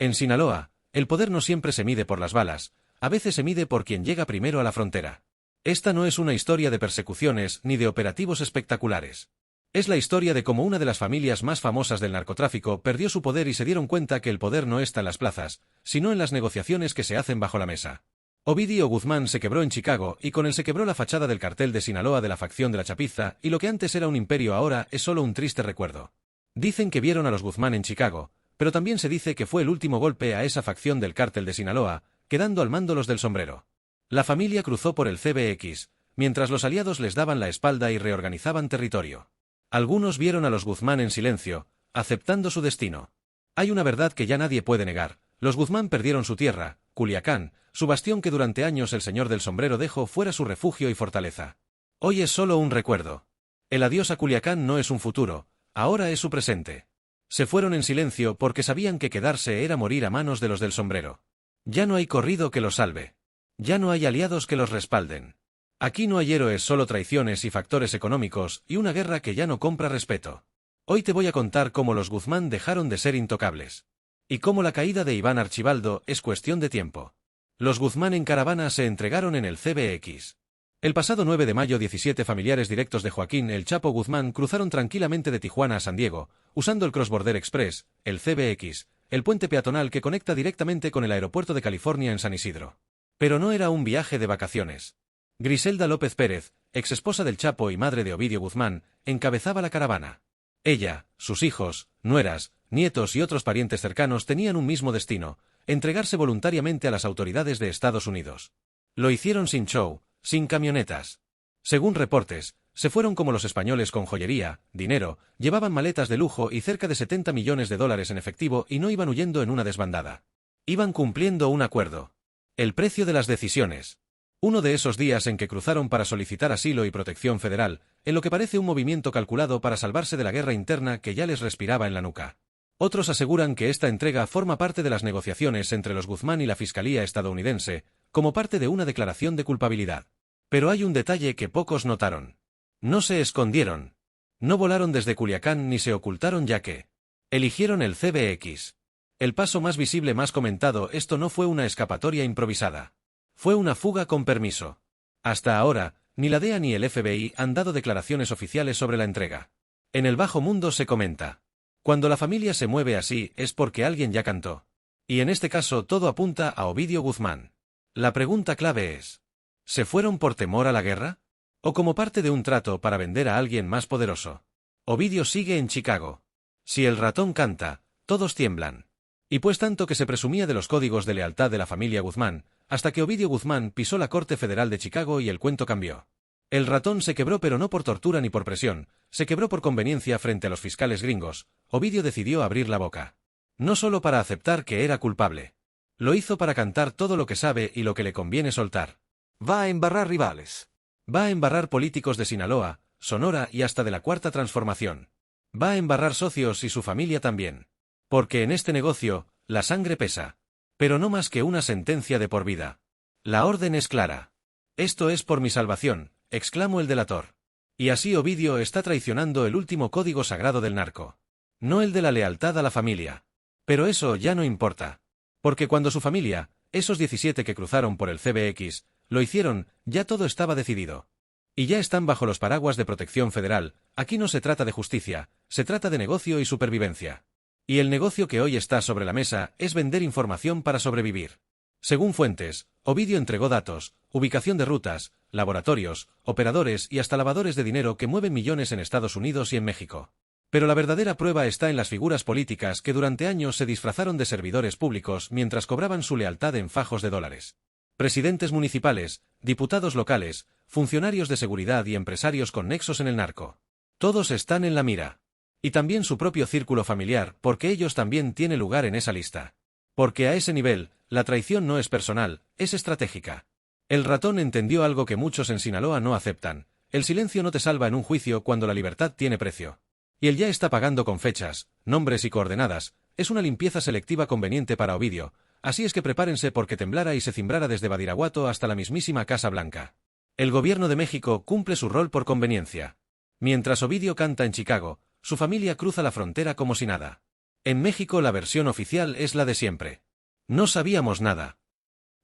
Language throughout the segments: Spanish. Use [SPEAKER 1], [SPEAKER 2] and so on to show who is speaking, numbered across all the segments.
[SPEAKER 1] En Sinaloa, el poder no siempre se mide por las balas, a veces se mide por quien llega primero a la frontera. Esta no es una historia de persecuciones ni de operativos espectaculares. Es la historia de cómo una de las familias más famosas del narcotráfico perdió su poder y se dieron cuenta que el poder no está en las plazas, sino en las negociaciones que se hacen bajo la mesa. Ovidio Guzmán se quebró en Chicago y con él se quebró la fachada del cartel de Sinaloa de la facción de la Chapiza, y lo que antes era un imperio ahora es solo un triste recuerdo. Dicen que vieron a los Guzmán en Chicago, pero también se dice que fue el último golpe a esa facción del cártel de Sinaloa, quedando al mando los del sombrero. La familia cruzó por el CBX, mientras los aliados les daban la espalda y reorganizaban territorio. Algunos vieron a los Guzmán en silencio, aceptando su destino. Hay una verdad que ya nadie puede negar: los Guzmán perdieron su tierra, Culiacán, su bastión que durante años el señor del sombrero dejó fuera su refugio y fortaleza. Hoy es solo un recuerdo. El adiós a Culiacán no es un futuro, ahora es su presente. Se fueron en silencio porque sabían que quedarse era morir a manos de los del sombrero. Ya no hay corrido que los salve. Ya no hay aliados que los respalden. Aquí no hay héroes, solo traiciones y factores económicos, y una guerra que ya no compra respeto. Hoy te voy a contar cómo los Guzmán dejaron de ser intocables. Y cómo la caída de Iván Archibaldo es cuestión de tiempo. Los Guzmán en caravana se entregaron en el CBX. El pasado 9 de mayo 17 familiares directos de Joaquín El Chapo Guzmán cruzaron tranquilamente de Tijuana a San Diego, usando el Cross Border Express, el CBX, el puente peatonal que conecta directamente con el aeropuerto de California en San Isidro. Pero no era un viaje de vacaciones. Griselda López Pérez, exesposa del Chapo y madre de Ovidio Guzmán, encabezaba la caravana. Ella, sus hijos, nueras, nietos y otros parientes cercanos tenían un mismo destino: entregarse voluntariamente a las autoridades de Estados Unidos. Lo hicieron sin show, sin camionetas. Según reportes, se fueron como los españoles con joyería, dinero, llevaban maletas de lujo y cerca de $70 millones en efectivo, y no iban huyendo en una desbandada. Iban cumpliendo un acuerdo. El precio de las decisiones. Uno de esos días en que cruzaron para solicitar asilo y protección federal, en lo que parece un movimiento calculado para salvarse de la guerra interna que ya les respiraba en la nuca. Otros aseguran que esta entrega forma parte de las negociaciones entre los Guzmán y la Fiscalía estadounidense, como parte de una declaración de culpabilidad. Pero hay un detalle que pocos notaron. No se escondieron. No volaron desde Culiacán ni se ocultaron, ya que eligieron el CBX. El paso más visible, más comentado: esto no fue una escapatoria improvisada. Fue una fuga con permiso. Hasta ahora, ni la DEA ni el FBI han dado declaraciones oficiales sobre la entrega. En el bajo mundo se comenta: cuando la familia se mueve así es porque alguien ya cantó. Y en este caso todo apunta a Ovidio Guzmán. La pregunta clave es: ¿se fueron por temor a la guerra? ¿O como parte de un trato para vender a alguien más poderoso? Ovidio sigue en Chicago. Si el ratón canta, todos tiemblan. Y pues tanto que se presumía de los códigos de lealtad de la familia Guzmán, hasta que Ovidio Guzmán pisó la Corte Federal de Chicago y el cuento cambió. El ratón se quebró, pero no por tortura ni por presión, se quebró por conveniencia frente a los fiscales gringos. Ovidio decidió abrir la boca. No solo para aceptar que era culpable. Lo hizo para cantar todo lo que sabe y lo que le conviene soltar. Va a embarrar rivales. Va a embarrar políticos de Sinaloa, Sonora y hasta de la Cuarta Transformación. Va a embarrar socios y su familia también. Porque en este negocio, la sangre pesa. Pero no más que una sentencia de por vida. La orden es clara. Esto es por mi salvación, exclamó el delator. Y así Ovidio está traicionando el último código sagrado del narco. No el de la lealtad a la familia. Pero eso ya no importa. Porque cuando su familia, esos 17 que cruzaron por el CBX, lo hicieron, ya todo estaba decidido. Y ya están bajo los paraguas de protección federal. Aquí no se trata de justicia, se trata de negocio y supervivencia. Y el negocio que hoy está sobre la mesa es vender información para sobrevivir. Según fuentes, Ovidio entregó datos, ubicación de rutas, laboratorios, operadores y hasta lavadores de dinero que mueven millones en Estados Unidos y en México. Pero la verdadera prueba está en las figuras políticas que durante años se disfrazaron de servidores públicos mientras cobraban su lealtad en fajos de dólares. Presidentes municipales, diputados locales, funcionarios de seguridad y empresarios con nexos en el narco. Todos están en la mira. Y también su propio círculo familiar, porque ellos también tienen lugar en esa lista. Porque a ese nivel, la traición no es personal, es estratégica. El ratón entendió algo que muchos en Sinaloa no aceptan: el silencio no te salva en un juicio cuando la libertad tiene precio. Y él ya está pagando con fechas, nombres y coordenadas. Es una limpieza selectiva conveniente para Ovidio, así es que prepárense porque temblara y se cimbrara desde Badiraguato hasta la mismísima Casa Blanca. El gobierno de México cumple su rol por conveniencia. Mientras Ovidio canta en Chicago, su familia cruza la frontera como si nada. En México la versión oficial es la de siempre. No sabíamos nada.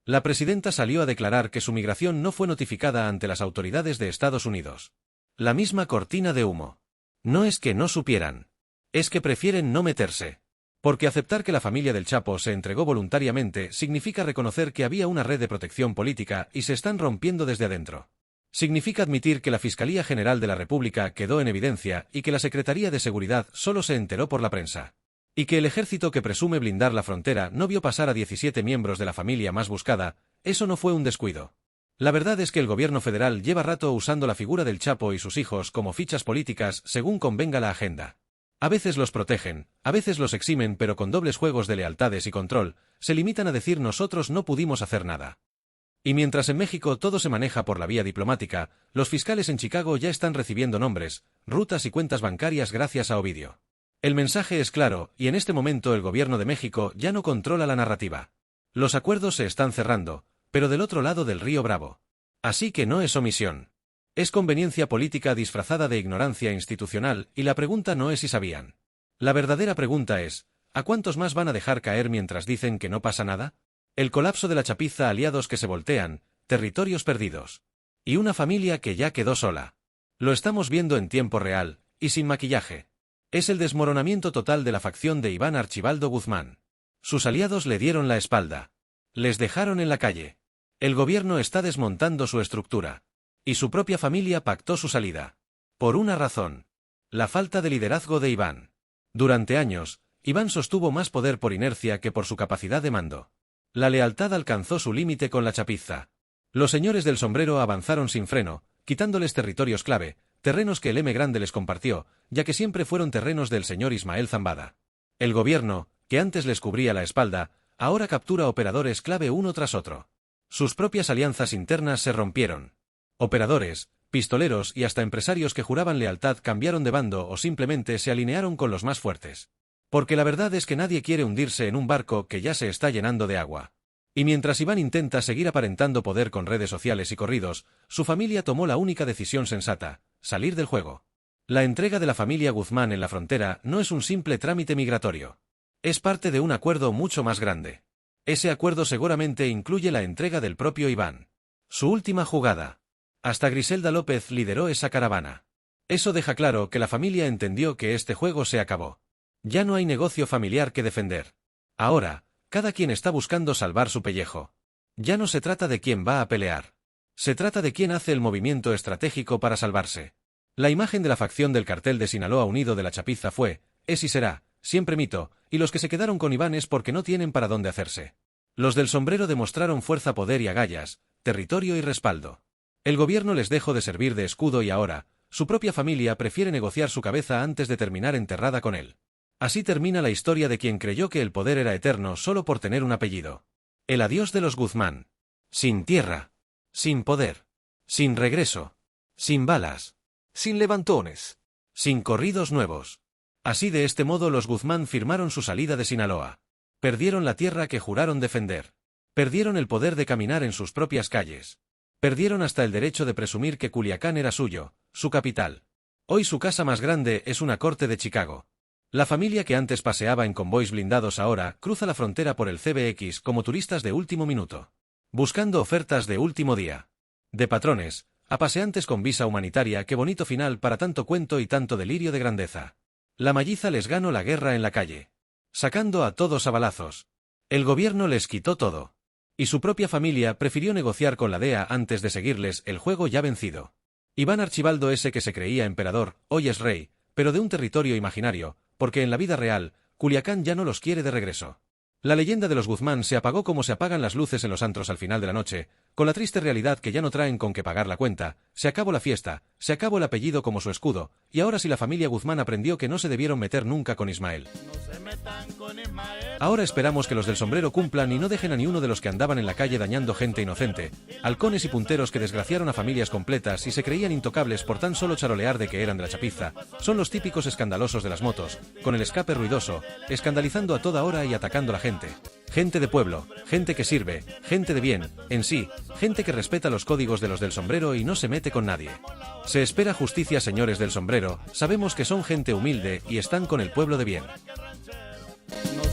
[SPEAKER 1] La presidenta salió a declarar que su migración no fue notificada ante las autoridades de Estados Unidos. La misma cortina de humo. No es que no supieran. Es que prefieren no meterse. Porque aceptar que la familia del Chapo se entregó voluntariamente significa reconocer que había una red de protección política y se están rompiendo desde adentro. Significa admitir que la Fiscalía General de la República quedó en evidencia y que la Secretaría de Seguridad solo se enteró por la prensa. Y que el ejército que presume blindar la frontera no vio pasar a 17 miembros de la familia más buscada, eso no fue un descuido. La verdad es que el gobierno federal lleva rato usando la figura del Chapo y sus hijos como fichas políticas según convenga la agenda. A veces los protegen, a veces los eximen, pero con dobles juegos de lealtades y control, se limitan a decir nosotros no pudimos hacer nada. Y mientras en México todo se maneja por la vía diplomática, los fiscales en Chicago ya están recibiendo nombres, rutas y cuentas bancarias gracias a Ovidio. El mensaje es claro, y en este momento el gobierno de México ya no controla la narrativa. Los acuerdos se están cerrando, pero del otro lado del río Bravo. Así que no es omisión. Es conveniencia política disfrazada de ignorancia institucional, y la pregunta no es si sabían. La verdadera pregunta es, ¿a cuántos más van a dejar caer mientras dicen que no pasa nada? El colapso de la chapiza, aliados que se voltean, territorios perdidos. Y una familia que ya quedó sola. Lo estamos viendo en tiempo real, y sin maquillaje. Es el desmoronamiento total de la facción de Iván Archibaldo Guzmán. Sus aliados le dieron la espalda. Les dejaron en la calle. El gobierno está desmontando su estructura. Y su propia familia pactó su salida. Por una razón. La falta de liderazgo de Iván. Durante años, Iván sostuvo más poder por inercia que por su capacidad de mando. La lealtad alcanzó su límite con la chapiza. Los señores del sombrero avanzaron sin freno, quitándoles territorios clave, terrenos que el M. Grande les compartió, ya que siempre fueron terrenos del señor Ismael Zambada. El gobierno, que antes les cubría la espalda, ahora captura operadores clave uno tras otro. Sus propias alianzas internas se rompieron. Operadores, pistoleros y hasta empresarios que juraban lealtad cambiaron de bando o simplemente se alinearon con los más fuertes. Porque la verdad es que nadie quiere hundirse en un barco que ya se está llenando de agua. Y mientras Iván intenta seguir aparentando poder con redes sociales y corridos, su familia tomó la única decisión sensata: salir del juego. La entrega de la familia Guzmán en la frontera no es un simple trámite migratorio. Es parte de un acuerdo mucho más grande. Ese acuerdo seguramente incluye la entrega del propio Iván. Su última jugada. Hasta Griselda López lideró esa caravana. Eso deja claro que la familia entendió que este juego se acabó. Ya no hay negocio familiar que defender. Ahora, cada quien está buscando salvar su pellejo. Ya no se trata de quién va a pelear. Se trata de quién hace el movimiento estratégico para salvarse. La imagen de la facción del cartel de Sinaloa Unido de la Chapiza fue, es y será, siempre mito, y los que se quedaron con Iván es porque no tienen para dónde hacerse. Los del sombrero demostraron fuerza, poder y agallas, territorio y respaldo. El gobierno les dejó de servir de escudo y ahora, su propia familia prefiere negociar su cabeza antes de terminar enterrada con él. Así termina la historia de quien creyó que el poder era eterno solo por tener un apellido. El adiós de los Guzmán. Sin tierra. Sin poder. Sin regreso. Sin balas. Sin levantones. Sin corridos nuevos. Así, de este modo, los Guzmán firmaron su salida de Sinaloa. Perdieron la tierra que juraron defender. Perdieron el poder de caminar en sus propias calles. Perdieron hasta el derecho de presumir que Culiacán era suyo, su capital. Hoy su casa más grande es una corte de Chicago. La familia que antes paseaba en convoys blindados ahora cruza la frontera por el CBX como turistas de último minuto. Buscando ofertas de último día. De patrones, a paseantes con visa humanitaria. Qué bonito final para tanto cuento y tanto delirio de grandeza. La malliza les ganó la guerra en la calle. Sacando a todos a balazos. El gobierno les quitó todo. Y su propia familia prefirió negociar con la DEA antes de seguirles el juego ya vencido. Iván Archibaldo, ese que se creía emperador, hoy es rey, pero de un territorio imaginario, porque en la vida real, Culiacán ya no los quiere de regreso. La leyenda de los Guzmán se apagó como se apagan las luces en los antros al final de la noche, con la triste realidad que ya no traen con qué pagar la cuenta. Se acabó la fiesta, se acabó el apellido como su escudo, y ahora sí la familia Guzmán aprendió que no se debieron meter nunca con Ismael. Ahora esperamos que los del sombrero cumplan y no dejen a ni uno de los que andaban en la calle dañando gente inocente, halcones y punteros que desgraciaron a familias completas y se creían intocables por tan solo charolear de que eran de la chapiza. Son los típicos escandalosos de las motos, con el escape ruidoso, escandalizando a toda hora y atacando a la gente. Gente de pueblo, gente que sirve, gente de bien, en sí, gente que respeta los códigos de los del sombrero y no se mete con nadie. Se espera justicia, señores del sombrero, sabemos que son gente humilde y están con el pueblo de bien.
[SPEAKER 2] No sé.